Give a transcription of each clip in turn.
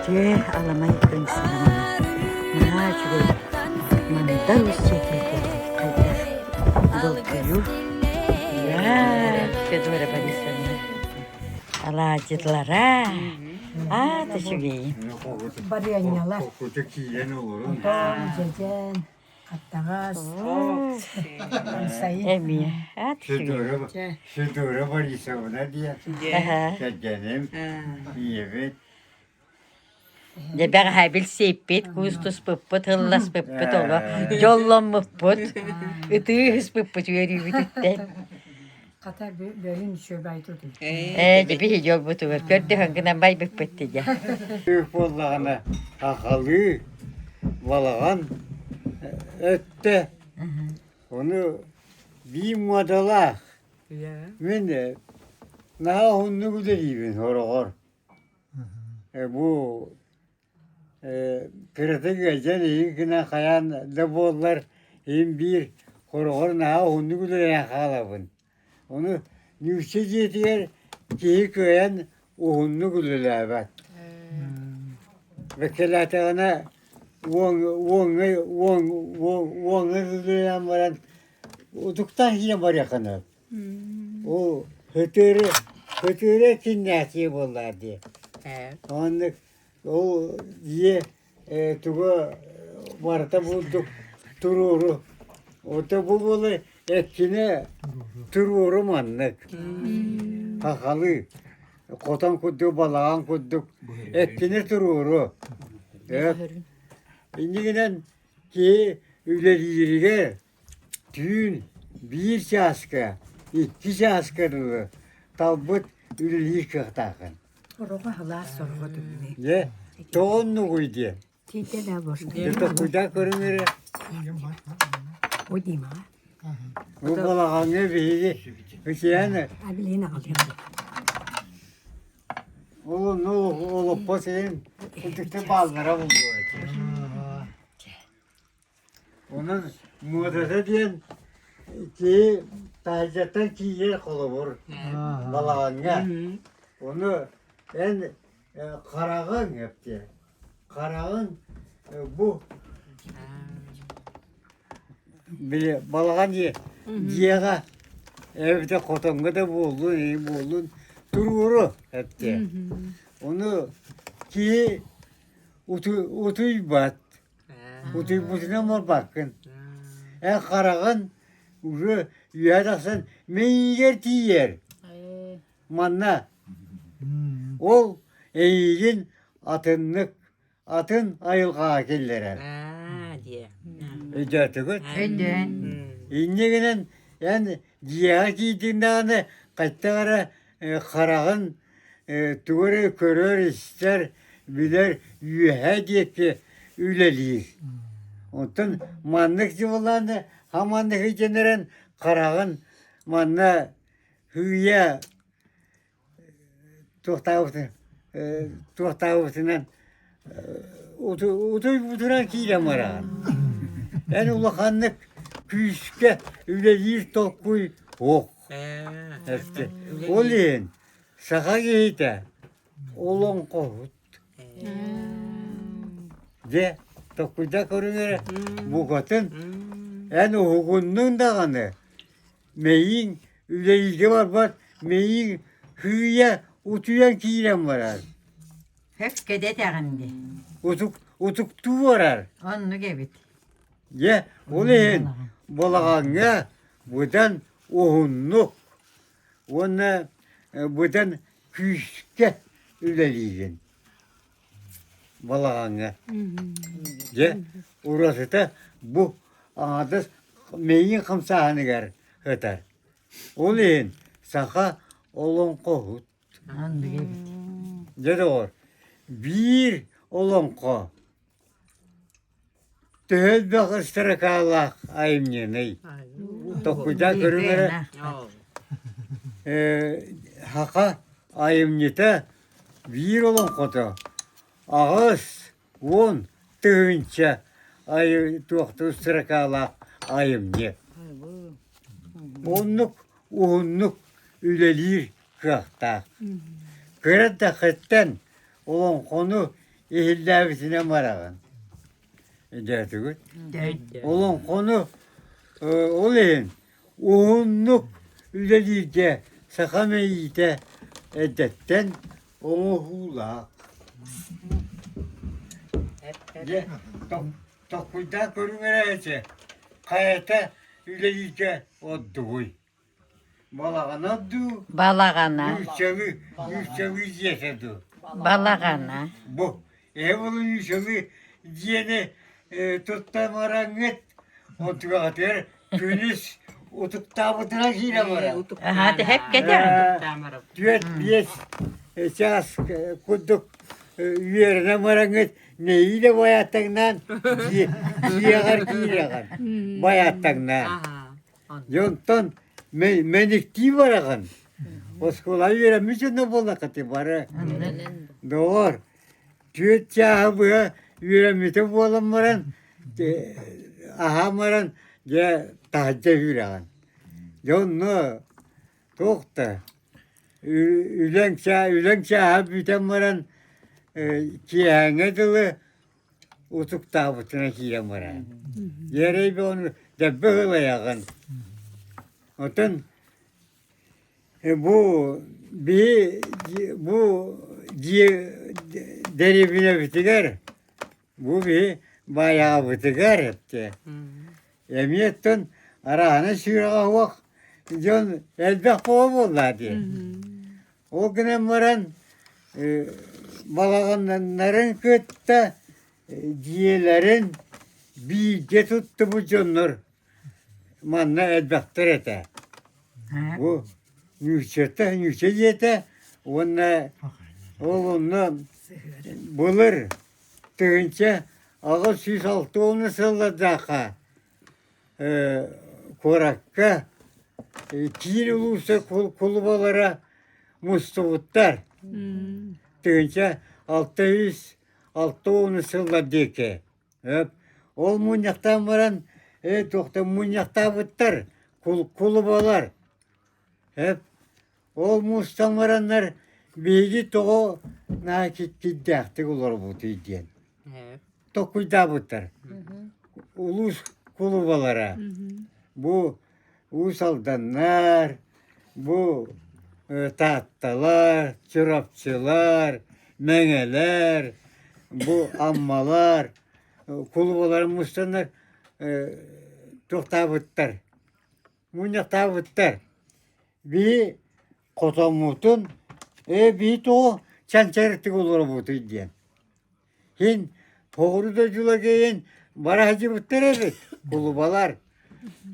Те аламай көнсінімі. Мына жүгір. Мында өсекілді. Бұл күю. Федора Борисовна. Ала деділара. Ты жүгейін. Барyanyalar. Kokuta kiyen olur. Cecen, kattağız, sayı. Әмі. Ты жүгейін. Fedora Borisovna diye. Dedenim. Evet. De ben habil sepet, kustus pıppıt, hıllas pıppıt ola. Yollon pıppıt. Itığız pıppıt yürüyüdükten. Katar bölüm şöbay tutu. De bir yol butuğur. Gördü hıngına bay pıppıt diye. Büyük bollağına akalı, balağan ötte. Onu bir modalak. Ben de naha hunnu güdeliyim horogor. Bu kritik geçen iyi kına kayan da bollar hem bir horogor naha hunnu güdeliyim kalabın. Onu nüfseciyetiler ki köyen o hunnu güdeliyim. Vekilatına wong güdeliyim varan uduktan hiye var yakını. O hötüre kinnesi bollar diye. Anlık o diye tuğu varta bulduk tururu. O da bu böyle ekine tururu manlık. Hakalı. Kotan kudduk, balağan kudduk. Ekine tururu. Evet. İndiğinden ki üleleriyle düğün bir şaşka, iki şaşkarılı. Talbut ülelir kıhtakın. Oroba halar sorgu dümle. Ne? Toğunlu kuydu. Tite de boşta. Yurtta kuyda körünleri. O diyeyim ha. Bu balağanı beydi. Hüseyin'e. Abiliğine alıyor. Oğlum ne olup bu senin kutukta bazılara buldu. Onun modası diyen ki tacattan kiyer kolu vur. Balağanı. Onu en karağın yaptı. Karağın bu bile balağan diye diye evde kotonga da buldun dururu yaptı. Onu ki utuy bat. Utuy butuna mı bakın. Karağın uru yadaksın meyiger tiyer. Manna. Ol eğilin atın ayılga kellere. diye. Ecatı Önden. İnnegenen yani diyağa giydiğinde kaçtağara karağın tuvara körör ister biler yühe diye ki üleliyir. Ondan manlık civalarında hamanlık içenlerin karağın manna hüye tuhtavutun otoy buduran kiyle varağın. Yani ulakanlık küçükke üleliyir tokkuy ok. Hepsi. Olin saka giyte olon kohut. De tokkuyda körüngere bu katın yani hukunun dağını meyin üleliyde var meyin hüye utuyan kiylem varar. Hep kede tağındı. Utuktu varar. Onu gebit. Ye olin balağanga budan ohunnuk. Ona budan küçükke üleliyin. Balağanga. Ye orası da bu ağadır meyin kımsağını gar hıtar. Olin saka olon kohut. Onu gebit. Ye doğru. Bir olon ko. Töhel bakıştıra kalak ayımnya ney. Tokkuda görünür. Haka ayımnyata bir olon koto. Ağız, on, tığınça ayı tuğtu sıra kalak ayımnya. Onluk ülelir kıhta. Kırat da kıttan olan konu ehillabisine marağın. Dertügüt. Olan konu olayın. Uğunluk ülediyke sakameyite edetten onu hula. Ye, tokuyda görünmeyece. Kayata ülediyke odduy. Balağana du. Balagana. Yuşçalı yesedu. Balagana. Bu. Evolu yuşçalı diyene tuttamaranget. Otuğa atar. Künis utukta bıtıra hile var. Hadi hep gidelim. Düet biyes. Ças kuduk yerine maranget. Neyle bayattan diyegar giyegar. Bayattan. Yontan menikti varagan. Oskola yere mücünde bolakati var. Doğru. Düet çahabı yere müte bolamaran. Ahamaran ya tahca yürüyen. Yonnu tokta. Ülen çahabı müten varan kiyane dılı utuk tabutuna kiyen varan. Yere bir onu debbe hılayagan. Otan bu deribine bitiger. Bu bir bayağı bitiger etti. Emiyetten arağına şurağa vak. John elbek boğum olladı. O güne varan balağanların kötte diyelerin bir tuttu bu canlar. Manna elbektir ete. Bu nüçete diyete onunla bulur. Tığınca ağı süs altı onu sılladaka. Korakka kiyin ulusa kulubalara mustuvutlar. Tığınca altı onu sılladaka. Ol munyaktan varan tokta munyakta bıttar. Kulubalar. Hep ol mustan varanlar bilgi toğu nakit giddaktık olur bu diyen. Tokuyda bıttar. Ulus kulubalara. Bu usaldanlar, bu tahtalar, çorapçılar, meneler, bu ammalar, kulubaların mustanlar toktabıttar. Munyaktabıttar. Bir kotomutun bir to çançarıttık olur bu diyen. Hin doğru da culageyin barajı bıttır evet kulubalar.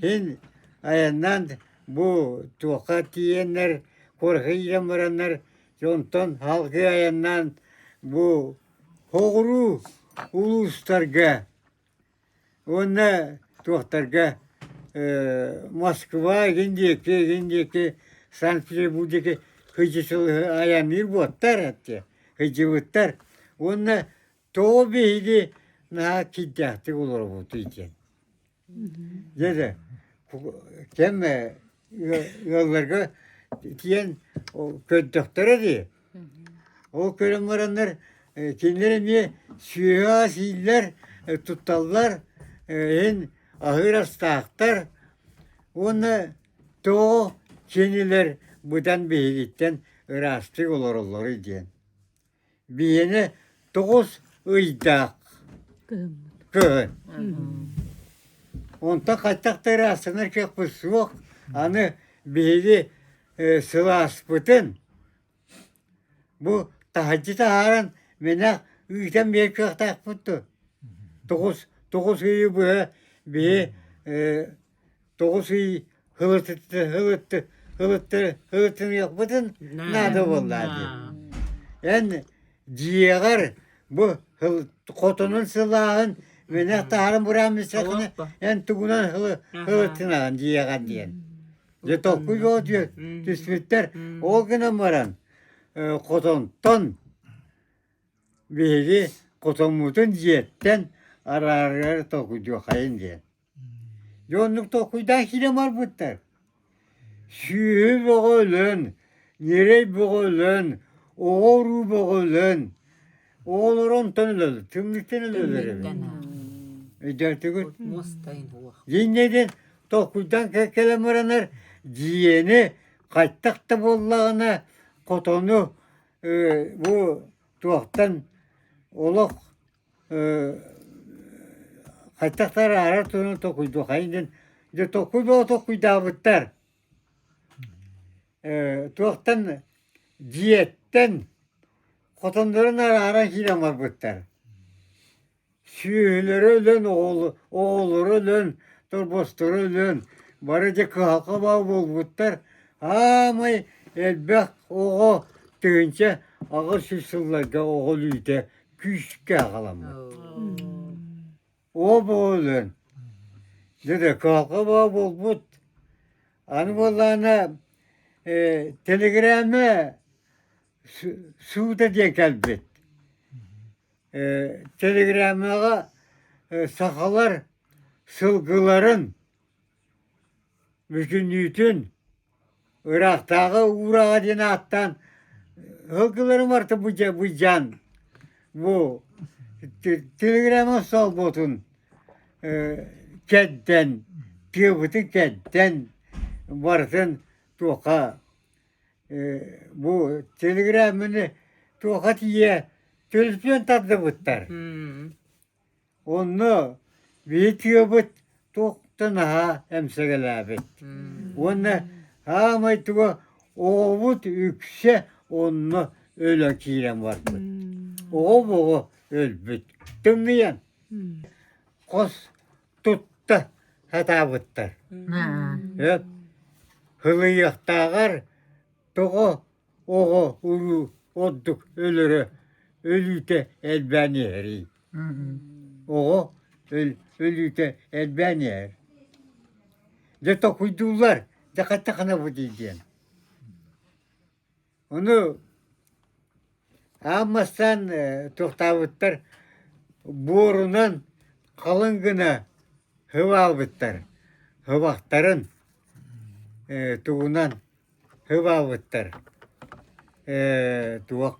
Hin ayından bu tokat yiyenler, korkuyla varanlar, jontan halkı ayından bu doğru uluslarga, ona tohtarga Moskva, gindeki, Sankt Petersburg'daki hıcısılı ayamir bottar etti. Hıcı bottar. Ona doğu beydi naha kiddahtık olur bu için. Dedi, kemme yollarga diyen o köydüktere diye. O köyün varanlar kendileri niye siyasiler tutallar en ahır astağıtlar. Onu doğu kendiler budan beylikten rastık olurlar diyen. Bir yine 9 ıydak. Köyün. Onta kaçtakta rastlanır ki bu soğuk. Anı beyli sılas bütün. Bu tahacı taharan menak üyden bir kaktak tuttu. 9 ıyı bu bir 9 ıyı hılıttını yapmadın nada vallahi. Yani ciğer bu kotonun silahın menak taharan buran misakını en tugunan hılıttını ciğer diyen. Ya topu yok diyor. Tüsmütler o güne varan kotonton biri kotonmutun ciyetten arar tokucu kayın diye. Yonluk tokuyda hile var bıttar. Şühü boğulun, nere boğulun, oğru boğulun. Oğullar ondan ölür. Tümlükten ölür. Dertigi Mostayın huwa. Yineden tokuydan kekelemiraner jiyeni kaytakta bollağına kotonu bu tuaktan olok kaytakları arar tonu tokuydu hayden de tokuydu o tokuyda bıttar tuaktan jiyetten kotonların aran hiram var bıttar. Süyleri ölün, oğulları ölün, torbostları ölün. Barıca kıhaka bağ bolbutlar. Amay elbek oğu tüğünce ağır süsüllerge oğul üyde küçükke ağalamı. O bu ölün. Dede kıhaka bağ bolbut. Anı bollağına telegramı suda diye kelbet. Telegram'a sakalar sılgıların bütün Irak'tağı uğrağa dine attan hılgılarım vardı bu can. Bu telegram'a sal botun kedden piyabıtın kedden varsın tuğka bu telegramını tuğka diye televizyon tatlı bıttar. Onu video bıt toktan ha emsegelabet. Onu ha maytuğa oğut ükse onu öyle kirem var bıt. O bu ölbüt. Tümleyen. Kos tutta hata bıttar. Ha. Hep hılıyıktağar toğu oğu uru odduk ölürü. Ölüte elbeni eri. O ölüte elbeni er. De tokuydular. De katakana bu diyeceğim. Onu ammasan tohtavutlar borunun kalıngına hıva bıttar. Hıvaktarın tuğunan hıva bıttar. Tuğak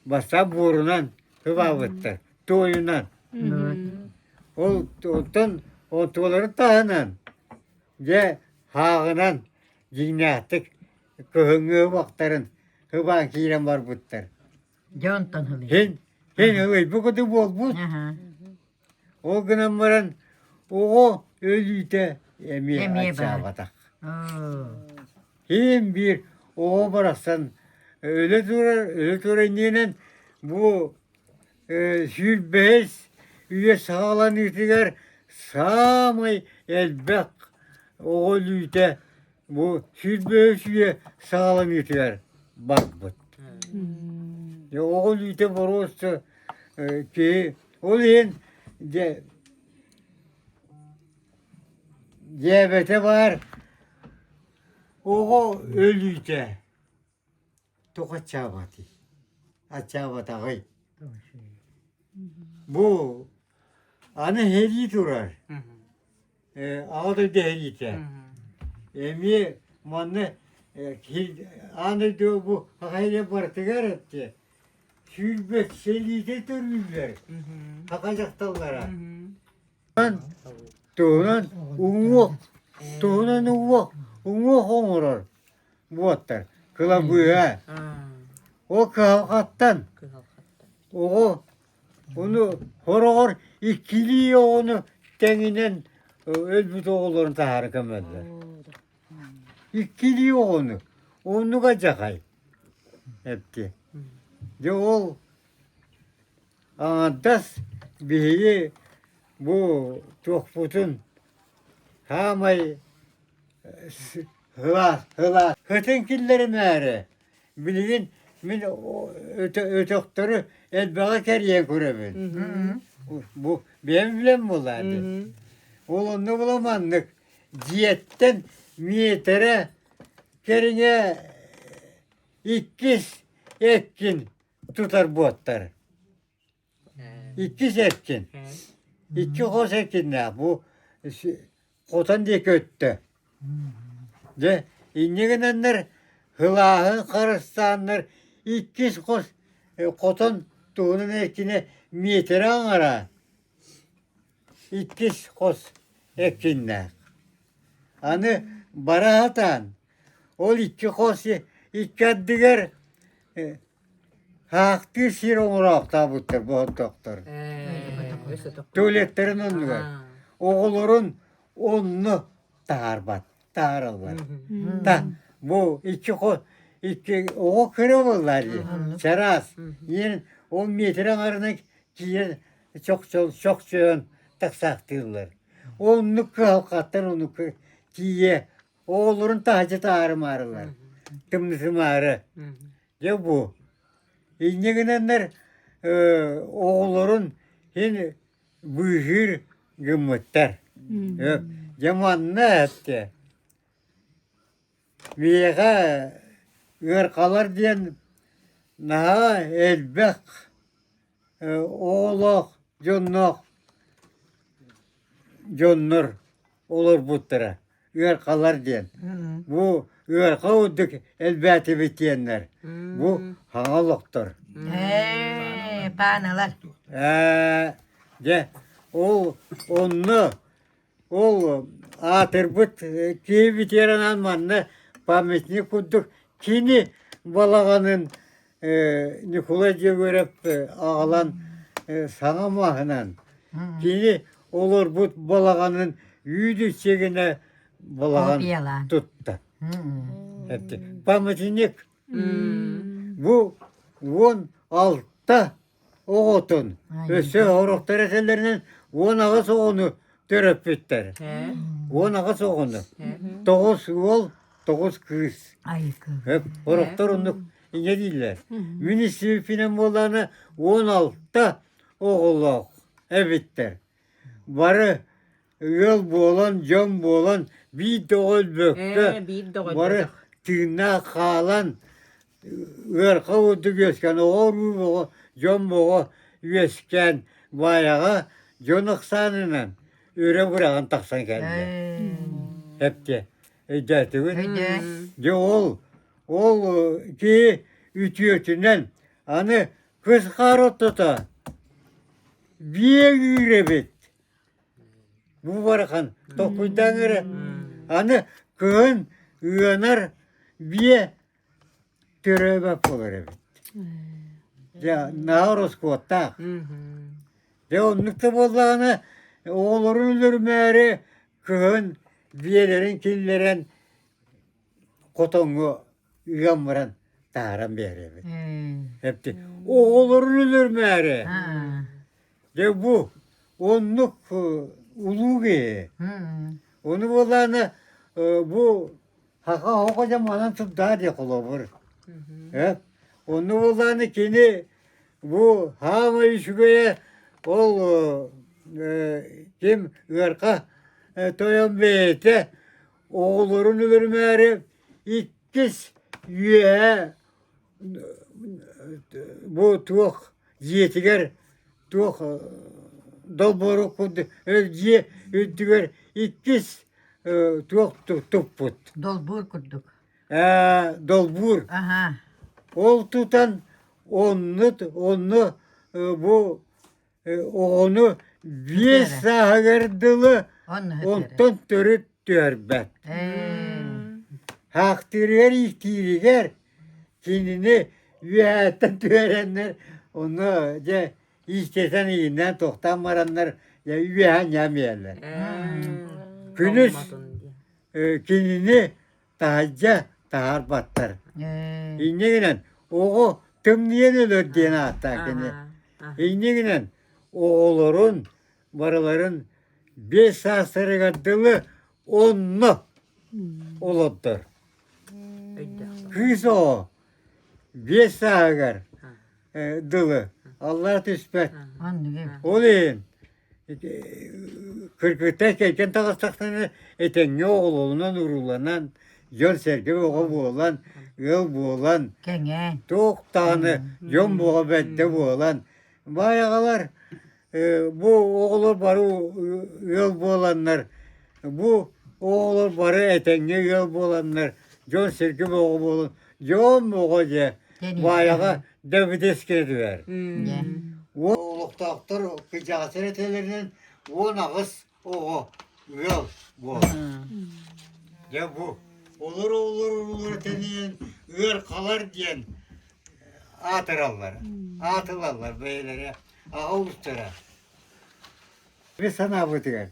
basa borunan hıva bıttar. Toyunan. O tuğların tağınan. De hağınan cinnattık kıhıngı vaktarın hıva kiren var bıttar. Jontan hılı. Hen hıvı bu kadar bol but. Aha. O günün varan o ölüyte Emiye emiye var. açığa batak. Oo. Hem bir o bıraksan öyle durar bu sülbeş üye sağlan itigar sağmay elbek o lüte bu sülbeş üye sağlan itigar bak bak. Ya o lüte varostu ki olayın de diyabete var. O ölüyte. Tokat çabatı. Açabata gay. Bu anı heri durar. Ağda derite. Emi manne anı diyor bu hayre partigar etti. Sülbet selite türlüler. Hakacaktallara. Tuğunan ungu hoğurar. Bu atlar. Kıla buya. O kavgattan. Onu horor ikili onu denginen ölbüt oğulların taharı kömediler. İkili onu. Onu kaçakay. Hepti. De ol andas bihi bu tohputun hamay hılas. Hıtınkilleri meri. Bilgin min ötöktörü elbağa keriye görebil. Bu benim bilem olardı. Onu bulamandık. Ciyetten miyetere kerine ikiz etkin tutar bu atlar. İkiz etkin. İki kos etkin ne bu kotan diye köttü. De innegenler hılahı karıstanlar İkiz kos koton tuğunun ekine metre ara. İkiz kos ekinler. Anı bara hatan. Ol iki kos iki addiger haktı sir omurakta budur bu doktor. Tuvaletlerin onluğu. Oğulların onu tarbat, tarallar. Da bu iki o kırıvırlar ya. Seras. Yen 10 metre arına kiye çok çön taksaktılar. Onu kalkatlar onu kiye. Oğulların tacı tarımarlar. Tımsımarı. Ya bu. İnne günenler oğulların hin büyür gümütter. Zamanla etti. Viyaka ırkalar diyen naha elbek oğlak connur olur butlara. Irkalar diyen. Bu ırka udduk elbette bitiyenler. Bu hanalıktır. Panalar. De onu atırbıt ki bitiren almanla pametini kurduk. Kini balağanın Nikola'ya görüp ağalan sana mahınan. Kini olur bu balağanın yüdü çekine balağan tuttu. Hepti. Pametinik bu 16 oğutun. Öse horuktar eserlerinin 10 ağız oğunu töröp bitler. 10 ağız oğunu. 9 oğul, 9 kız. Hep horuktar onluk ince değiller. Münisipinin olanı 16 oğuluk. Evitler. Barı yol boğulan, can boğulan, bir doğul böktü. Barı tığına kalan, ırka udu gösken, oğru boğu, can boğu gösken, bayağı, canık sanınan, öre bırakın taksan geldi. Hep de. Ecetiğin. De ol ki ütüyötünden, anı kız karot tuta. Bir yürebet. Bu barakan tokuydan göre anı kığın uyanar bir törebe olur evet. Ya naros kotak. De onlukta bollağını oğulların ölürmeri kığın biyelerin killerin kotongu uyanmaran taran bir evet. Hepti. Oğulların ölürmeri. De bu onluk uluğu. Onu bollağını bu haka hokaca manan tup daha diye kullanır. Onu bollağını kini bu hama işgöye ol kim ırka toyan beyte oğulların ölürmeri ikiz yüğe bu tuğuk yetiger tuğuk dolboru kudu ölçüye ödüger ikiz tuğuk tupput. Dolbur kurduk. Dolbur. Aha. Ol tutan onu bu onu bir sağırdılı ondan törüt dörbet. Haktiriyer ihtiriyer kendini üyetten törenler onu istesen iyinden toktanmaranlar ya üyehan yemeyenler. Günüz kendini tahaca tahar battar. İnne ginen oğu tımniyen ölür diyen hatta kene. İnne ginen oğulların baraların 5 asırı kadını onlu oludur. Kız o 5 ağır dılı. Allah tüspet. Olayın. Kırkıta kelken tağıstaklarını etenge oğlundan urulanan, yol serkebi oğa boğulan, yol boğulan, tok tağını yol boğa bedde boğulan, bayağılar bu oğullar barı yol boğulanlar, bu oğullar barı etenge yol boğulanlar, yol serkebi oğa boğulan, yol boğa diye bayağı Davideske diyor. Ya. O uluqtaqtır kıcağısır etelerinin o nağız o yol bu. Ya bu olur eteniyen ör kalar diyen atırallar beylere ağustara. Ve sana bu diyor.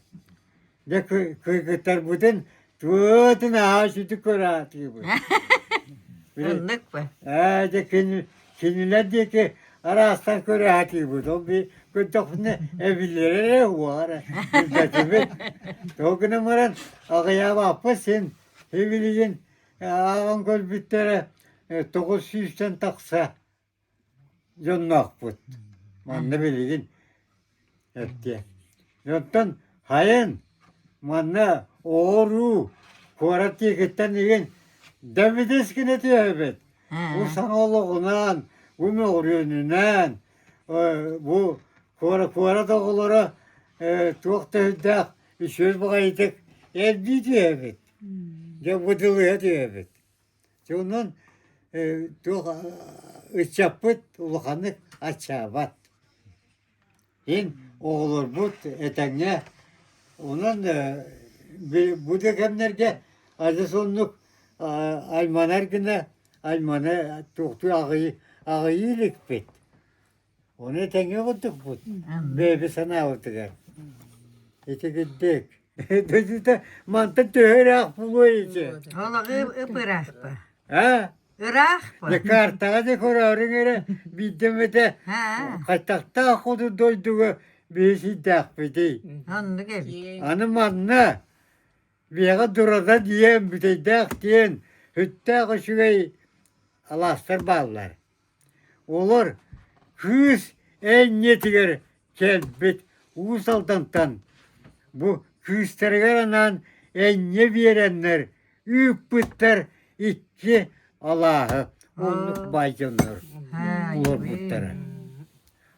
De kıykıtlar budun tuğutun ağaçı tükura gibi. Onluk bu. De kendiler diye ki arastan köre hati bu. O bir kötüne evlilere var. Güzel. Tokuna maran ağaya vapı sen evliliğin ağan kol bittere 900'ten taksa yonnak put. Manna bilgin etti. Yontan hayın manna oru kuarati gitten igen Davideskine diyor evet. Bu sanalığından, bu meğrününden, bu kuara dağlara çok da hüddak, işöz bakaydık, elbi diyor evet. Ya bu dılıya diyor evet. Ondan çok ıçapıt, ulukanlık açabat. En oğulur but etenge, onun bu dökemlerge azı sonluk Almanar gına Almana tuhtu ağıyılık bet. Onu tenge olduk bu. Bebe sana otugar. İşte gittik. Dedi de mantı töhrak bu içe. Ola ıpırak bu. Ha? Irak bu. Ne kartağa da korarın ere bitti de Ha. katakta kodu doyduğu bir şey dakbedi. Onluk evet. Anım anna. Bir durada diyen büteydek diyen hütte kuşuğu alastır bağlar. Olur kız en yetiger kelbet usaltantan bu kızlarganan en ne verenler üpütler iki Allah'ı onluk baycanlar Ha. olur putlara.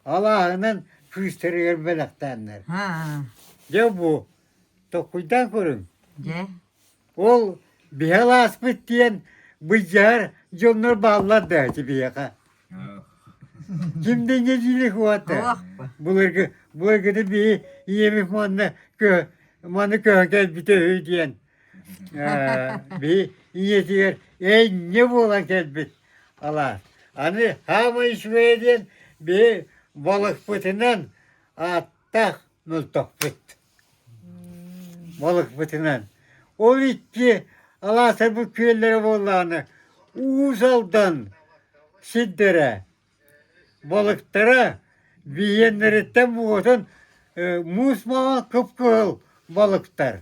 Allah'ının kızlargar melektenler. Ha. Ya bu tokuydan kurun. Ya. Ol bihal aspet diyen bıcar jonlar bağladı bir yaka. Kimden gecilik vattı? Oh bu. Bulargı da bir yemek manı köhkel bite diyen. Bir yetiger ne bolan kelbet. Allah. Hani hama işmeye diyen bir balık pıtından attak nultok pıt. Balık pıtından. O iki Allah sen bu köylere boğulanı Uğuzal'dan Siddere balıklara biyenleritten boğutan musmağa kıpkıl balıklar.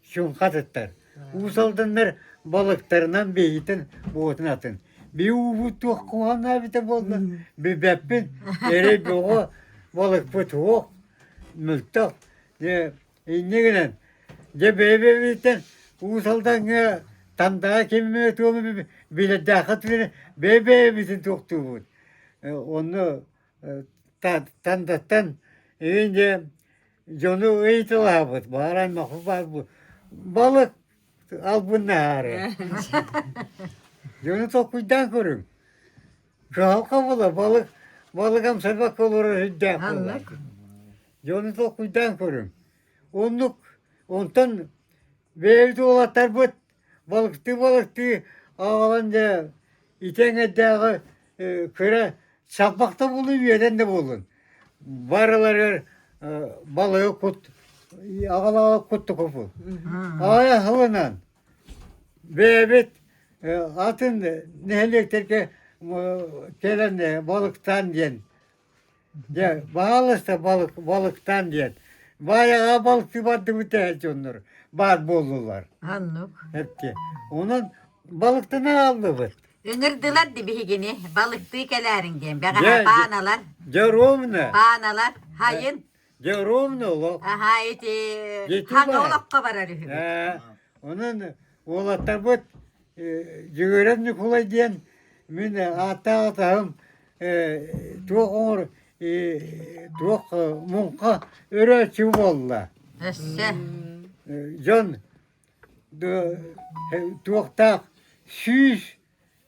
Şunkat etler. Uğuzal'danlar balıklarından beyitin boğutun atın. Bir uğut tuğkuhan abite boldu. Bir beppin ere boğu balık pıtuğu mültak. Ne gelen. De bebeviten Uğuzal'dan tandağa kemime tuğumu bile dağıt verin. Bebeviten tuğtuğu bu. Onu tandattan önce Jonu eğitilabıt. Bağıran mahfuz var bu. Balık al bunları. Jonu tokuydan kurun. Şu halka bula balık am sebek olur hüddek olur. Anlık. Jonu tokuydan kurun. Ondan verdi olatlar bu balıktı ağalanca itene dağı kıra çapmakta buluyor yerden de bulun. Varıları balığı kut ağala kuttu kopu. Aya hılınan. Ve evet atın nehelekterke gelen balıktan diyen. Ya bağlısta balıktan diyen. Bayağı balık battı bu tehcih onları. Bar bollular. Anlık. Hepti. Onun balıkta ne aldı bu? Öngürdüler de bir higini. Balık dıkelerin Bana Gel, bağnalar. Geromne. Bağnalar. Hayın. Geromne ola. Aha eti. Getir Hangi bana. olakka var arıyor. Onun olatlar bu cügerenli kolay diyen mine atağım çok onur çok munka öre çubulla. Esse. John çok da 100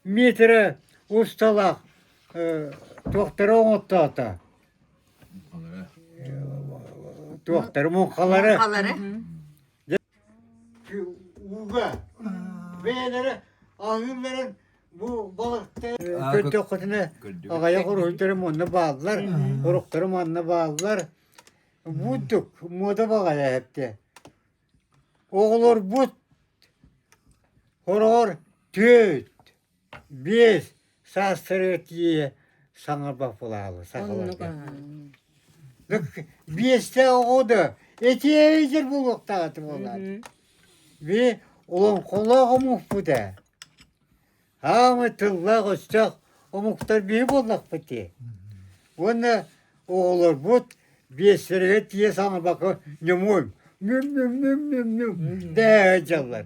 metre ustalak doktora oğutta ata. Doktor monkaları. Kaları. Uga. Beylere ahırların bu balıkta kötü kutuna ağaya koruyduğum onu bağlılar. Korukturum onu bağlılar. Budduk. Moda bağaya hepti. Oğulur but. Horor tüt. Biz sastırıt yiye sana bak bulalı. Sakalardı. Bizde oğudu. Etiye iyidir buluk dağıtım onlar. Ve olan kulağı muhbuda. Hamı tıllah uçacak. O muhtar bir bullak bitti. Bunu oğulur but. Bizde diye sana bakı. Nümüm. Nüm. Değecekler.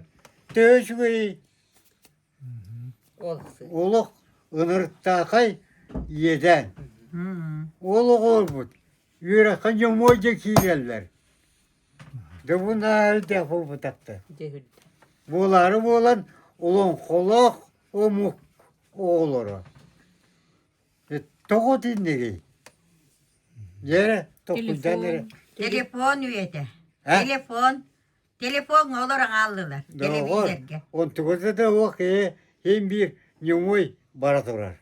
Değecekler. Oluk ınırttakay yeden. Oluk olmut. Yürekten yumuca kiyerler. De bunlar defol bıtaktı. Bunları bulan olan kolak omuk oğulları. Toku dinleri. Yere tokudan yere. Telefon üyede. Ha? Telefon olarak aldılar. Doğru. Televizyon. On tukuzda da o ki hem bir yumuy baraturar.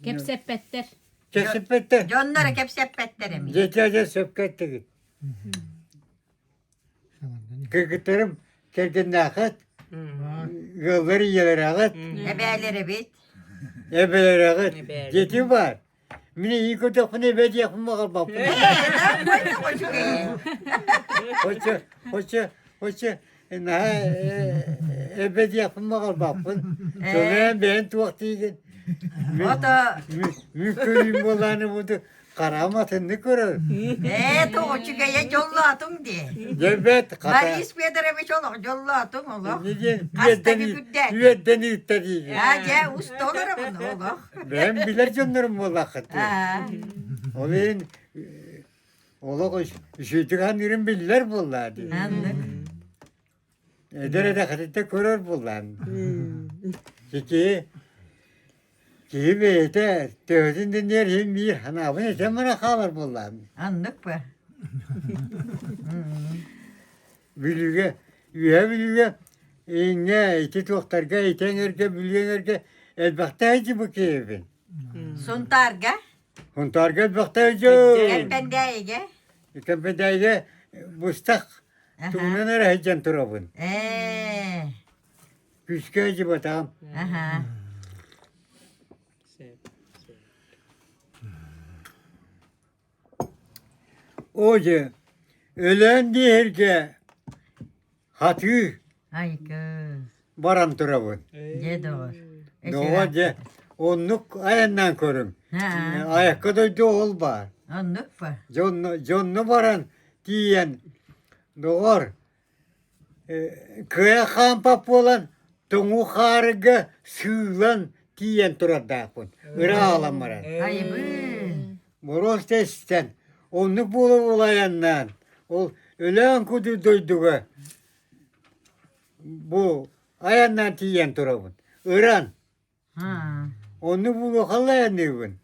Kep sepetler. Kesip etti. Onlara hep sepetleri mi? Geçece söpketti git. Kırkıtlarım kerken nakit. Yolları yeleri akıt. Ebeleri bit. Ebeleri akıt. Geti var. Mine iyi kötü kune ebedi yapma kalma. Hoca. Na ebedi yapma kalma. Sonra ben tuvaktayken. O da Mümkün olanı budu. Karamatını görür. Toğuçukaya yollu atın diye. Evet. Bari ispiyederemiş olur. Yollu atın olur. Ne diyeyim? Hasta bir günden. Üyetten istediği. Ya usta olur bunu olur. Ben bilir canlarım vallahi. Ha. Olayın ola şuytukan ürün bilirler vallahi. Anladım. Edere de kadette görür vallahi. Ki beyte tövdünden yer hem bir hana bu ne temene kalır vallahi. Anladık mı? Bilge, bilge. Ne iti doktorga iten erke bilgen erke elbette hacı bu keyfin. Suntarga. Huntarga elbette hacı. Gelbendeyge. Kempedayga bustak. Tuğunan ara haccan turabın. Küçük hacı batam. Aha. Oca ölen diğer ki hatı Ay kız. baram turabın. Ne doğru. Doğaca onluk ayağından korun. Ha. Ayakta doydu ol var. Anladık mı? Jonnu baran diyen doğar. Köye kampap olan Tongu harga sığılan diyen turadakun. Ira alamara. Ay bu. Moros testen. Onu bulu olayandan. O ölen kudu doyduga. Bu ayandan diyen turabun. Iran. Ha. Onu bulu halayan evin.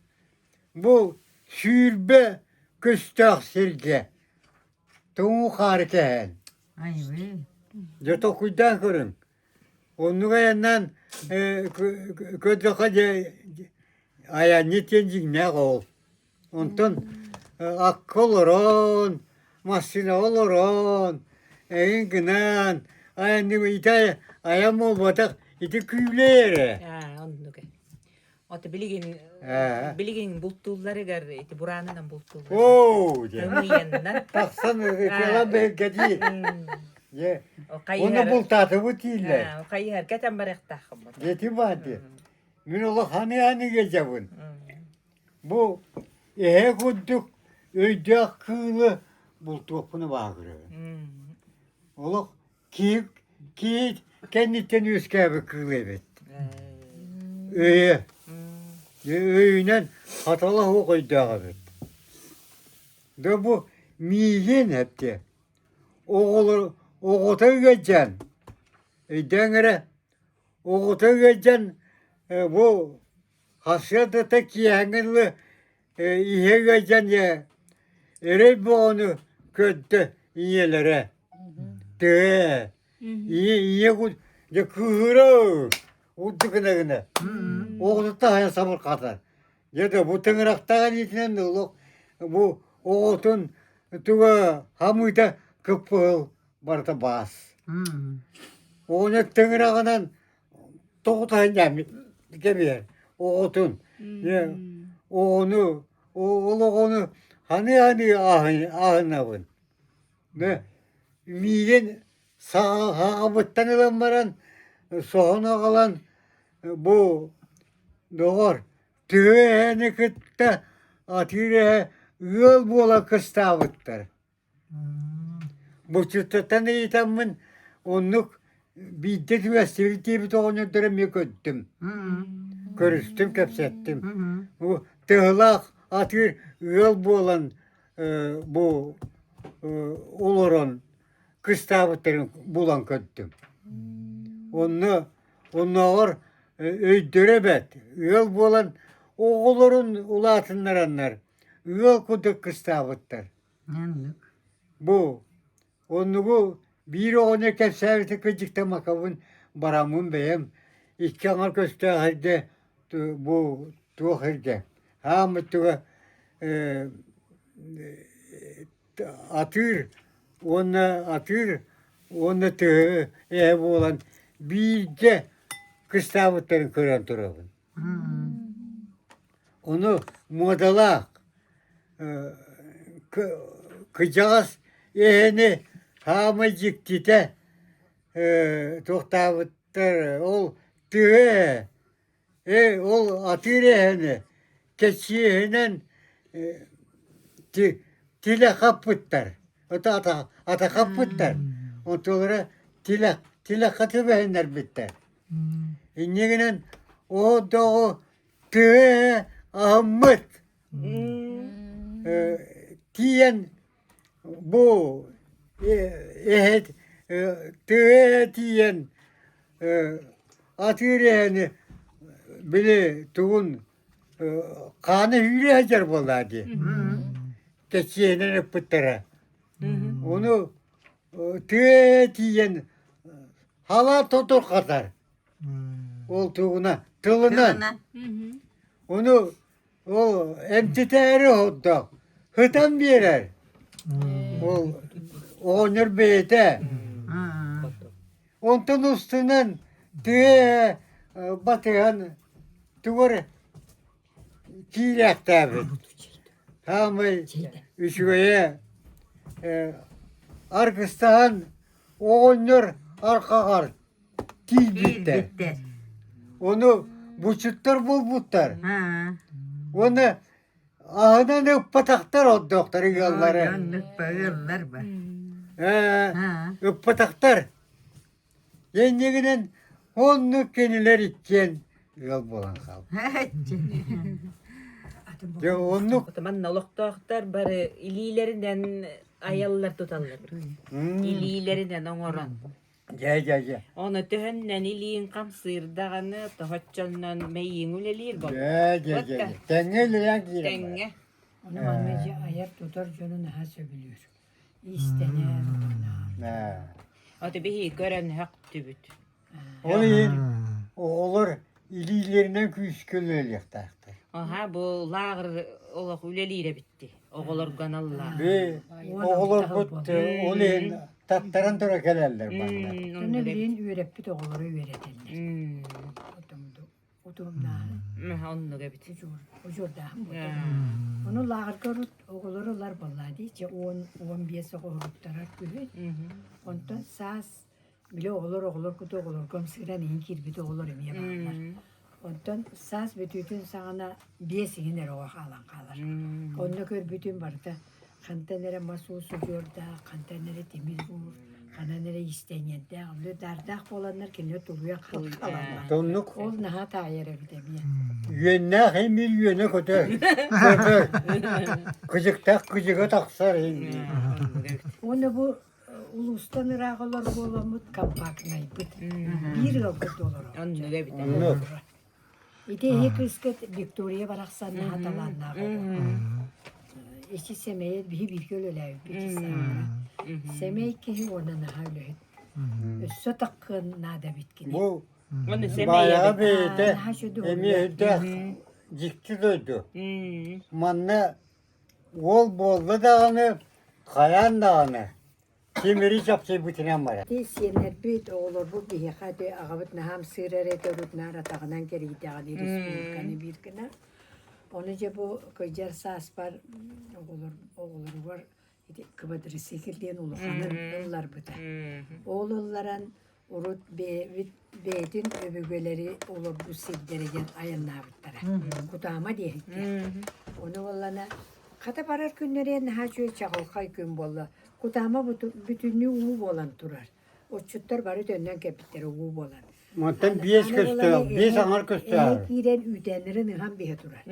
Bu sürbe küstah sirke. Tongu harika. Ay bu. Joto kuydan kurun. Onu kayandan kötü kaca aya nitencik ne kol. Ondan ak oluron, masina oluron, en gınan, ayanı itay ayam ol batak iti küyleyere. Onduke. Ote biligin Ha. biligin bultulları gar iti buranından bultulları. Oo. Ömüyenden. Taksana kela belgedi. Ye. O kayı Onu bul tatı bu tiller. O kayı herketen barek takhım. Yeti vardı. Min ola hani gecebun. Bu ehe kudduk öydek kığılı bultuk bunu bağırıyor. Ola ki kendinden yüz kâbe kığılı evet. Öye. Öyünen hatalı o koydu evet. Da bu miyen hepti. Oğuta geçen. Dengere oğuta geçen bu hasrata ta kiyangılı ihe gacan ya. Ere bu onu kötü iyelere. De. İyi ku ya kıhırı. Utu gına. Oğuzda haya sabır kadar. Ya da bu tıngıraktağın içinden de olur. Bu oğutun tuğa hamıyda kıpıl barda bas. Onu tıngırağından toğutayın jami. Geber. Oğutun. Ya onu onu hani ahınavın. Ne? Miden sağ abıttan ilan baran soğuna kalan bu doğar. Tüğeni kıtta atire yol bola kıstavıttır. Bu çıtatan eğitimmin onluk biddet üniversitesi bir toğunu dörüm yököttüm. Görüştüm, kepsettim. Bu tığlak atır yol bolan bu oloron kıstavıttırın bulan köttüm. Onu ağır öydürebet. Yol bolan oğulların ulatınlar anlar. Yol kuduk kıstavıttır. Bu. Onu bir onu kepseveti kıcıkta makabın baramın beyem. İki anar köstahirde bu tuğhirde. Hamı tuğa atır. Onu tuğu ev olan birce kıstavıtların kören turabın. Onu modalak kıcağız eheni hamıcık tite tohtavıttır ol tühe ol atır eheni keçi ehenen tile kapıttır. Ata kapıttır. Onlara tile katı behenler bitter. İnneginen o da o tühe ahmet. Tiyen bu tühe tiyen atır yani bile tuğun kanı hüri hacer boladı. Keçiyenen öpüttüre. Onu tühe tiyen hala tutur kadar. Oltuğuna, tılına. Onu o emtiteri oldu. Hıtan bir yer. O onur beyte. Ondan üstünden tüye batıyan tuvar kilek tabi. Tamam üçüye arkasından onur arkakar. Til bitti. Onu buçutlar bulbutlar. Onu ahıdan öppataktar o doktorun yolları. Öppataktar. Yengegiden onu kendiler içken yol bulan kal. Ya onu Otoman noloktoqtar bari ililerinden ayallar tutallar. İlilerinden oňoran. ya. Onu töhönnen iliin kamsırdagany tohotjondan meýiň ülelir bol. Ya. Tengel kirem. Tenge. Onu anneci ayak tutar canı ne söylüyor. İstener ona. Ha. Oto bihi gören hak tübüt. Onu olur ililerinden küskünlük taktı. Aha bu lağır olak üleliyle bitti. Oğullar kanallar. Ve oğullar buttu. Onu tattaran tura kelerler bana. Onu bilin üyerep bir oğulları üyeretirler. Oturumda. Onu gebit. Ucurda. Onu lağır görüp oğullarılar vallahi diye 10-15 oğullarlar gibi. Ondan saz bile oğullar kutu oğullar komşudan in kirbide oğullar emiye bağlar. Ondan saz bütün sana biyesinler o kalar. Onda gör bütün barda kantenere masusu görda, kantenere demir vur, kantenere isteniyende, avlu dardak olanlar kendine tuluya kalkalanlar. Tonluk Ol naha tayere bir de bir. yönne hemil yöne kötü. Kıcığa taksar hemil. Onu bu ulustan ırağılar olamut kampaknay bit. Bir vakit olur. Onu gebit. Onu İte he kısket Victoria baraksan hatalanlar. Eşi Semey'e bir göl öyle bir sanırım. Semey ki ona öyle. Üstü takın nada bitkin. Bu Onu semeye bayağı de. bir Ha, şu doğru. emiyede cikti doydu. Manna ol bolda dağını, kayan dağını. Kimiri çapçı bütünen var. Siyenler büyüt olur bu bir hadi ağabeyt naham sırere törüt nara tağından geri gidiyor respublikanı bir kına. Onunca bu koyar saspar olur var. Kıbadır sekirliğin ulu hanım onlar bu da. Oğulların urut beytin öbügeleri olur bu sevderegen ayanlar bittara. Kutama diye. Onu vallana kata barar günleri naha şöyle çakılkay gün bolla. Kutama bütünlüğü uğu bolan durar. O çutlar bari dönden kepitleri uğu bolan. Montan bies köstü, bies anar köstü. Evet, giren üdenlerin ham bir durar.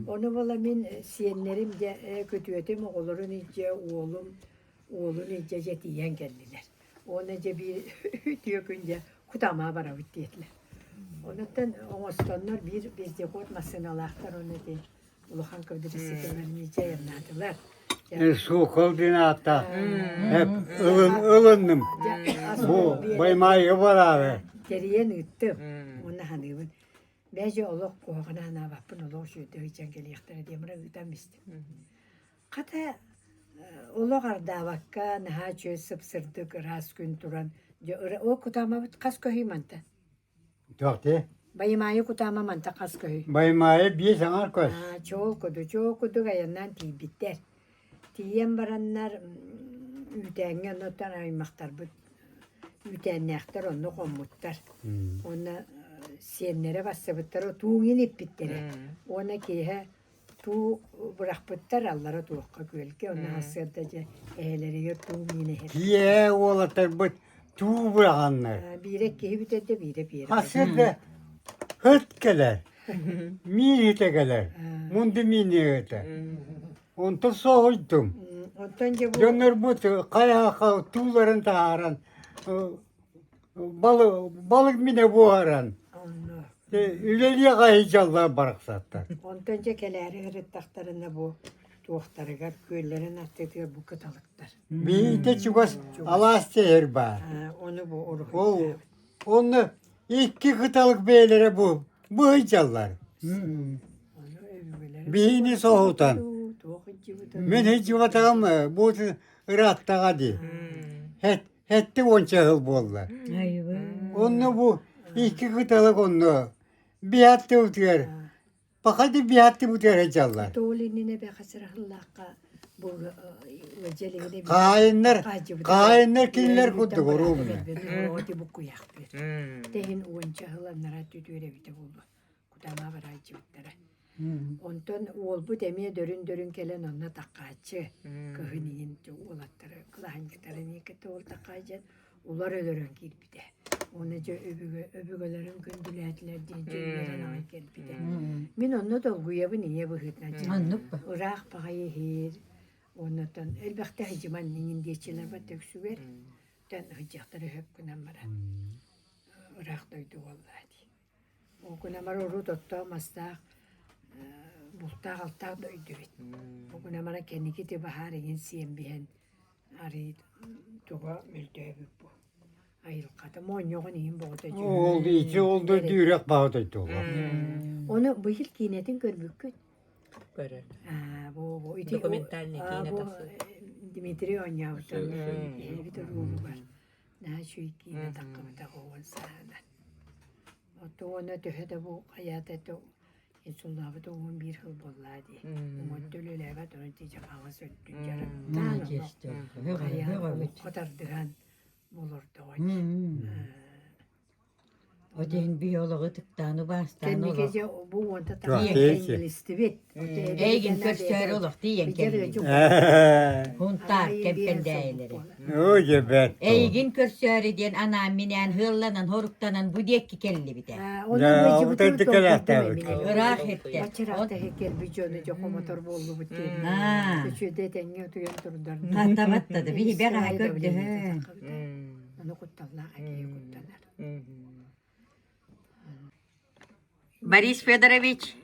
Onu valla min siyenlerim de kötü etim oğulların iyice oğlun iyice jetiyen geldiler. Onunca bir ütüyor günce kutama bara bittiyetler. Ondan oğustanlar biz de korkmasın Allah'tan onu de Uluhan kıvdırısı kemerini iyice yanladılar. Su koldina hatta. Hep ılındım. Bu baymayı var abi. Geriye nıttım. Onu hanımın. Bence Allah koğuna ana bakın Allah şu döveceğin geliyekleri diye bana ütemiştim. Kata Allah arda vakka naha çöz sıpsırdık ras gün turan. O kutama kas köhü manta. Çok de. Bayımayı kutama manta kas köhü. Baymayı bies anar köst. Çok kudu gayandan tiy biter. Tiyen baranlar ütengen notan aymaktar bu. Ütennektar onu kommuttar. Ona siyenlere bassa bittar o tuğun inip bittere. Ona kihe tuğ bırak bittar allara tuğukka gölge. Ona asırdaca eğleri yer tuğun yine her. Kiye oğlatır bu tuğ bırakanlar. Bire kihi biterde bire. Asırda hırt gelir. Min hite gelir. Mundu min hite. Ondan soğuydum. Ondan bu Dönür bu kaya tuğların taharan. Balık mine buharan. onu. Üleliye kayıcallar baraksattır. Ondan keleri hırıttaklarında bu tuğukları gar göllerin attığı bu kıtalıklar. Bir de çıkos alas sehir var. Onu bu oruç. Onu iki kıtalık beylere bu hıcallar. Onu övgüleri. Birini soğutan. Tuğukçı Men hiç vatağım bu ıratta hadi. Hetti onça hıl bollar. Onu bu iki kıtalık onu. Bir hattı utuyor. Bak hadi bir hattı utuyor hıcallar. Toğlinine be hasırahıllahka bu öceliğine Kainler kinler kuddu koruğum. Oti bu kuyak bir. Tehin uğunca hılanlara tütüre bite buldu. Kutama var aycı bittere. Ondan oğul bu demeye dörün gelen ona takaçı. Kıhıniyin oğlatları, kılahıncıkları niketi oğul takacı. Ular ölürün kilbide. Onca öbügelerin gündületler diye cümleden ay kilbide. Min onu dolguya bu niye bu hütnacı. Irak pahayı hir. Ondan elbette hıcıman ninin diyeçiler var töksüver. Den hıcakları hep günem var. Irak doydu vallahi. O günem var oru tuttu mastak. Bultak altak doydu. O günem var kendi kiti baharın siyen bihen. Ari tuğa müldöğü bu. Ayıl kata monyoğun iyim boğda. Oldu içi oldu dürek bağdaydı. Onu bu yıl kinetin görbükün. Görür. Bu Dokumentalni kinetası. Dimitri Onyav'tan bir de ruhu var. Ne şu kine takımı da kovan sahada. O da ona töhede bu hayata da İnsullahı da onun bir hıl bolladı. Umut dölüyle ve onu diyecek hava söktün canım. Hayal o kadar dıran bulur da o. O den biyologu tıktanı bastan Kendi olur. gece bu onda Çok takım iyi. İngiliz'ti bit. Egin köstör olur diyen kendini. Huntar keppen değerleri. O gibi. Egin köstörü diyen anam minen hırlanan horuktanan bu diyek kelli bir de. Onun Ya, gece bu bu da dikkat et. Irak etti. Maçıraqta hekel bir jönü joko motor bollu bitti. Ha. Köşede denge tuyan turdan. Hatta battadı. Bir bera gördü. Onu kuttallar, akiye kuttalar. Boris Fedorovich.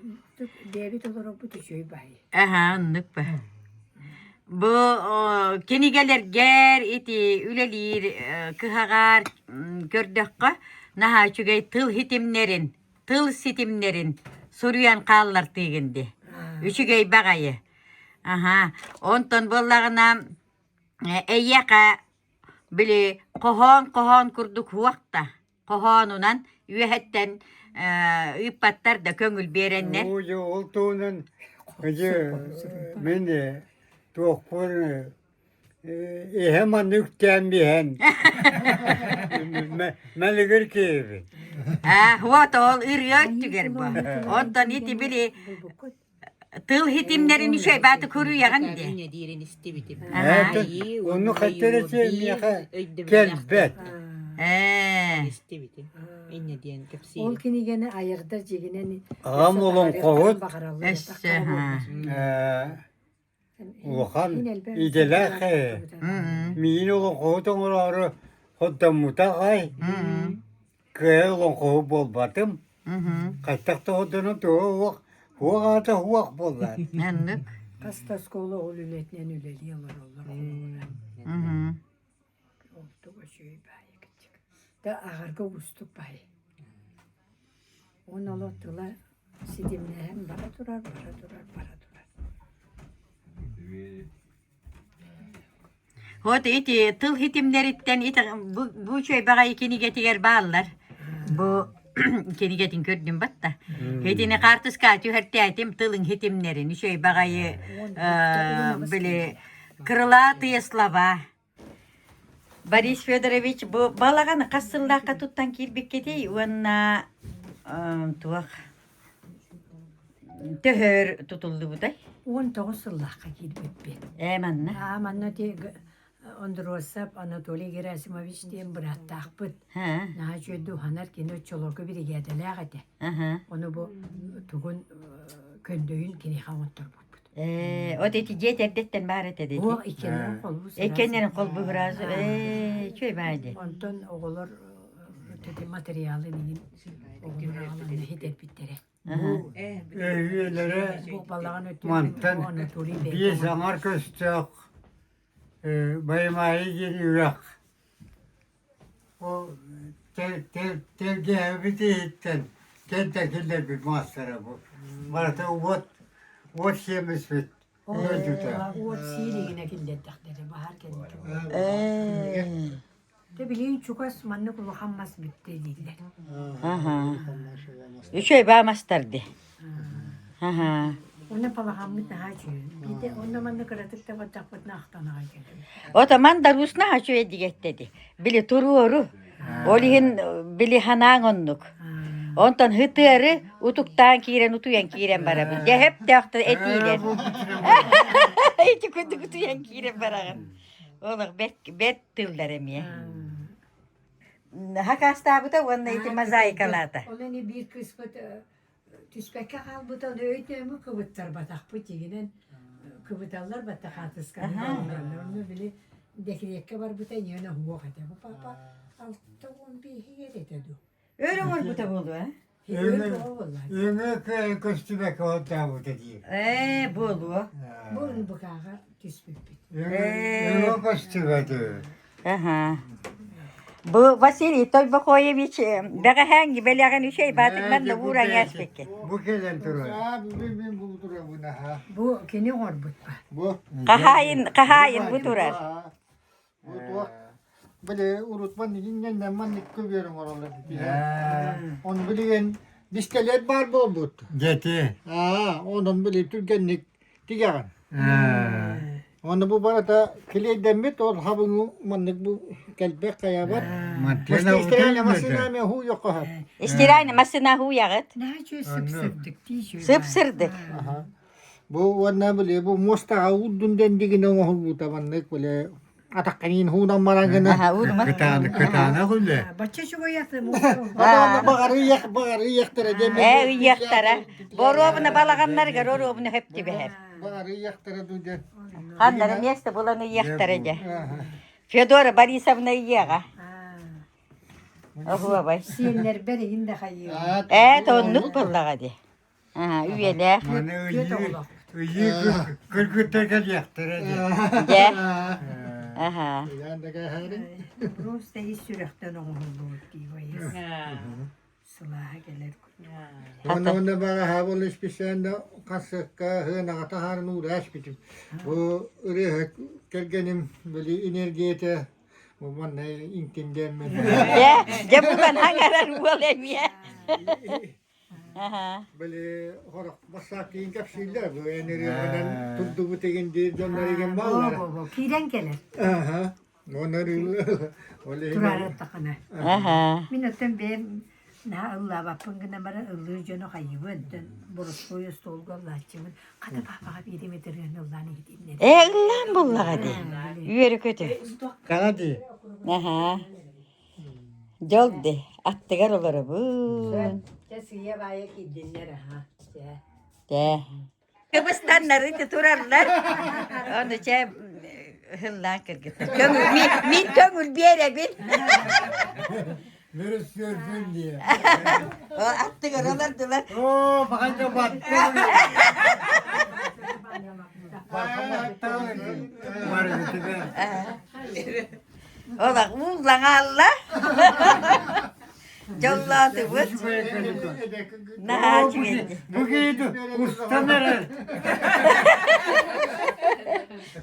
Devlet olarak bu tüşüyor bayi. Aha, anlık be. Bu kenigeler ger iti ülelir kıhagar gördükka naha çügey tıl hitimlerin, tıl sitimlerin soruyan kallar tigindi. Üçügey bagayı. Aha, ondan bollağına eyyaka bili kohon kurduk huakta. Kohonunan üyehetten ıpattar da köngül berenler. Oğuz'u olduğunun gıcı ben de doktorunu hemen nükten bir hen. Meligir keyfi. Huat ol ırıyor tüger bu. Ondan iti bili tıl hitimlerin şey batı kuruyor yani de. Ne diyerin istibitim. Onu katırısı miyaka kelbet. İstibitim. Ne diyen kapsi. Ol kini gene ayırda cigine. Ağam olan kovut. Eşe ha. Ulan idelak min olan kovut onları hoddan mutakay. Köy olan kovut bol batım. Kaçtakta hoddanı tuğuk. Huağata huğak bollar. Anlık. Kastas kolu ol ületnen üleliyorlar onlar. Oldu o şey bayi küçük. Da ağırga ustuk bayi. Onu alattılar. Sidimle hem bara durar. Hot iti tıl hitimleritten iti bu şey baga ikini getiger bağlar. Bu ikini getin kördüm batta. Hitini kartız katıyor her teatim tılın hitimlerin şey bagayı böyle kırıla tıyaslava. Boris Fedorovich bu balağını kasıllaka tuttan kirbik kedi ona tuak töhör tutuldu bu day. 19 yıllık gidip ben. Emanna. Amanna te Ondrosap Anatoliy Gerasimovich diyen bir attaqpıt. Ha. Naha çöydü hanar kino çolorku biri gedeleğedi. Aha. Onu bu tugun köndöğün kini havuntur bu. O dedi yeterdetten baharat dedi. O ikenlerin kolu bu sırası. Ekenlerin kol bu biraz. Çöy baydı. Ondan oğullar dedi materyali nigin oğullar alanı hedef bittere. Üyelere Bu balağın ötürü mantan Anatoliy Bey. bir zamar köstek baymayı geliyor. O tevge evitiyitten kentekille bir masara bu. Marta ot şeyimiz bit. O siyiliğine killettik dedi. Bahar kendine. De bileyim çukas manne kulu hammas bitti dediler. Aha. Çöy bağmastardı. Aha. Ona pala hammet daha çöy. Bir de onda manne kıratık da vatak vat nahtana geldi. O zaman da Rusna ha çöy diget dedi. Bili turuoru. Olihin bili hanan onluk. Ondan hıtırı utuktan kiren utuyan kiren barabil. De hep dağıttı etiyle. İti kutu kutuyan kiren baragın. Oğlum bet tıllar emiye. Hakasta bu da onda iti mazayikalata. Olan bir kısmı tüspeke kal bu da öğütme kıvıttar batak bu çiginen kıvıtallar batak atıskan. Onu bile dekriyekke var bu da yine huwa kata. Bu papa altta on bir hiyet ededu. Öyle ol bu da oldu ha. Öyle o vallahi. Ümük kostüme kavata bu dedi. Bolu. Bu bukağa tüspek bit. Ümük kostüme de. Aha. Bu Vasili Toybakoyevich daga hangi belagan şey batık ben de vuran yaspekke. Bu kelen duruyor. Ben bu duruyor bu ne ha? Bu kini orbut ba. Bu. Kahayin bu durar. Bu tuak. Böyle unutman dinlen de manlık kıvıyorum oraları. Onu bilen listeler var bu but. Geti. Onun böyle Türkenlik diğer. Onu bu barada kileden bit ol habunu manlık bu kelbek kaya var. Mantena İstihane utanmadı. masina hu yok ha. İstirayne masına hu yağıt. Ne çöy sıpsırdık diye şöyle. Sıpsırdık. Bu varna böyle bu mosta udun dendigine o bu tabanlık böyle atakanin hudan marangana. Aha urma. Kıtana kulle. Bahçe şu koyatı mı? Adamla bağırı yaktıra demek. Yaktara. Borobuna balaganlar gar orobuna hep gibi hep. Bağırı yaktıra duydu. Handarım yeste bulanı yaktaraca. Fyodora Borisovna yaga. Ohu bay. Siyenler bereyin de hayıyor. Tonluk bullak hadi. Aha, üyele. Bana Göt oğlak. iyi kırkıtta gelacaktır hadi. De. Aha. Yani de gayri. Rus da hiç sürekten oğlum diyor. Ha. Sılaha gelir. Onda bana havul hiçbir şeyinde kasıkka hına kata harın uğraş bitim. Bu ürü gelgenim böyle enerjiyete bu bana intinden mi? De bundan hangaran uğalayım ya. Aha. Böyle horak basak yiyin kapsiller bu enerjiden tuttu bu tegin değil canları gen bağlar. Bu. Kiren gelir. Aha. Onları öyle Durara takana. Aha. Minuten ben na Allah bapın gına bara ıllığı canı hayıvın. Burası koyu stol gollahçımın. Kada baba bir de dırın Allah'ını gidin. Lan bullak hadi. Üyeri kötü. Kanadi. Aha. Joldi. Attıgar olur bu. Kesiye bayak gidinler ha. De. Kıbrıs'tanları tuturarlar. Onu şey hıllan kırgıtır. Min töngül bir yere bin. Neresi gördün diye. O attıgar olurdular. Oo bakınca battı. Bakın var götüne. Ola ulan Allah. Jolladı bu. Naci geldi. Bu giydi. Usta nere?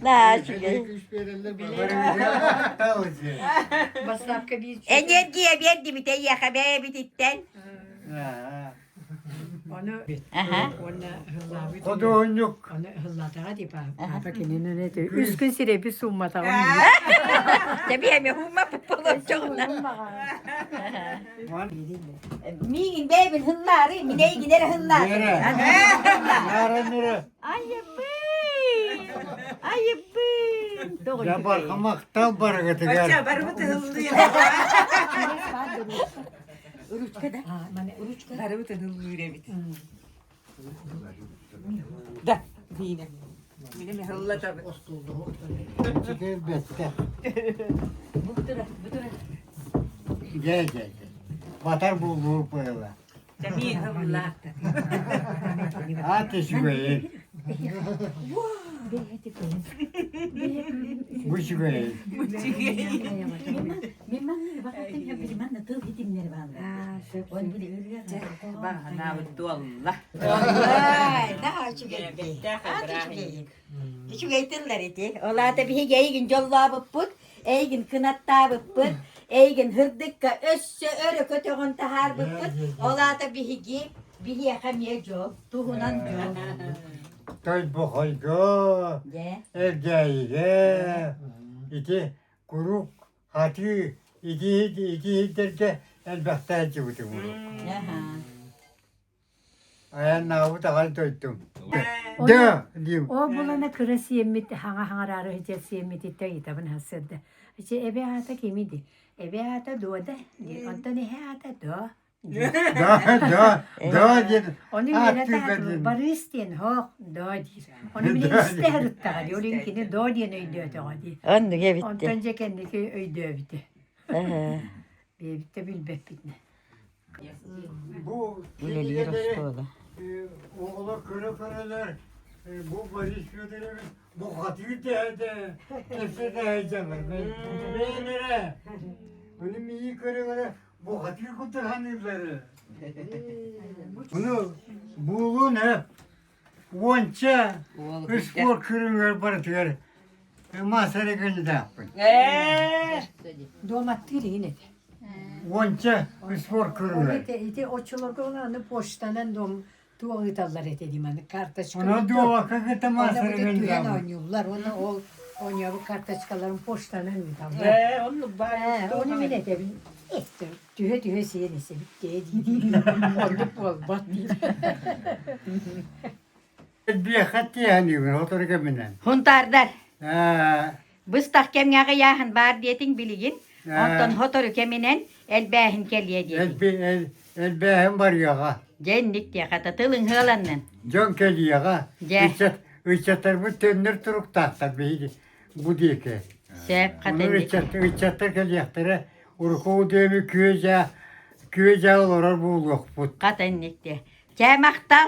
Naci geldi. üç verirler Masrafka bir Enerjiye verdi bir de yakabe bititten. onu Aha. onu O da oyuncuk. onu hıllata hadi baba kendine ne diyor? Üç gün süre bir summa tamam. Tabii hem humma popolon çoğuna. Minin bebin hınları, mineye gider hınları. Nere? Nere? Ayıpın. Ya barkamaktan barakatı gel. Barımı da hızlıyım. Uruçka da. Barımı da hızlıyım. Da. Yine. Yine mi hızlı tabii. Çıkır bette. Budur. Gel. Batar bulduğu böyle. Cemil hızlı. Ateşi koyun. Bu koyun. Mimanları bakatın ya bir manna tığ hitimleri var. Onu bir de ölüyor. Bana bu Allah. Vay, daha çok iyi. Şu geytinler eti. Ola da bir heygin jolla bıppıt. Eygin kınatta bıppıt. Eygin hırdıkka össe öre kötüğün tahar bıppıt. Ola da bir hegi. Bir yakamiye jol. Tuhunan jol. Toy bu koygo. De. Ergeğiyle. İki kuruk. Hati. İki derke elbette acıbıdı bunu. Aha. Ayağın navu da hal toytum. De. Diyeyim. O bulana kırası yemmit hanga rarı hecesi yemmit de itabın hasırdı. İşte ebe hata kimidi? Ebe hata doğda. Ondan ne hata doğ. Da dedim. Onun yine de barı isteyen hok doğ diyor. Onun bile iste hırtta hadi. Olinkini doğ diyen öydü hadi. Onu gevitti. Ondan kendiki öydü bitti. Aha. Bitti bilbek bitne. Bu Üleliyor oğlu. oğula köreler. Bu barış götürümüz. Bu hatır değerde. Kese de heyecanlar. Beğenire. Bunu iyi köreler. Bu hatır kutuhanırları. Bunu buğulun hep. Vonça. Spor kırınlar baratıyor. Masara gönlü de yapın. Domattıydı yine de. Vonça spor kırınlar. İte oçularga olanı poştanan dom tuğ ıtallar etedim hani kartaşka. Ona dua kakıta masara Ona bu da gönlü tüyen yapın. oynuyorlar. Ona o oynuyor bu kartaşkaların poştanan ıtallar. Onu bari. Onu bile de işte tühe siyerisi bitti. Onu bol bat değil. Bir hattı yani otur binen. Huntardar. Ha. Bıstak kemyağı yağın bar diyetin biligin. Ha. Ondan hotoru keminen elbehin kelliye diyetin. El behem var ya. Cennik diye kata tılın hılanın. Can geliyor ha. Gel. Üçatlar bu tönür turuk tahta beydi. Bu diye ki. Sep Onu katendik. üçatlar geliyor. Urku demi köze olar bu lokput. Katennekte. Çay maktal.